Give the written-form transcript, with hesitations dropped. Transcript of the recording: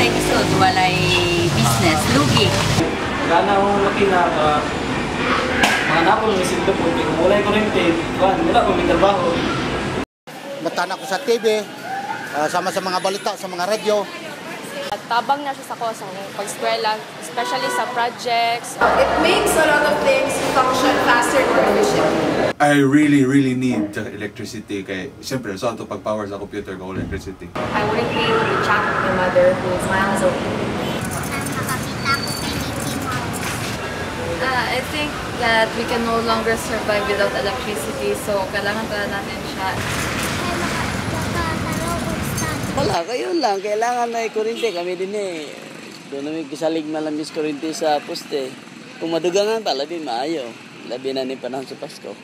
tay isod, walay business, lugi. Gana akong laki na mga napol ng sildo po, kung wala yung kurente, wala akong may trabaho. Matana ko sa TV, sama sa mga balita, sa mga radyo. Tabang na siya sa ko sa pag-eskwela, especially sa projects. It makes a lot of things function faster and more efficient. I really need the electricity kay siyempre so ato pag-power sa computer ko electricity. I wouldn't be able to chat with my mother who is miles away. I think that we can no longer survive without electricity, so kailangan pala natin siya. Wala, kayo lang. Kailangan na kurente. Kami din doon namin kisalig malamis kurente sa poste. Kung madugangan, labi maayo. Labi na ni panahon sa Pasko.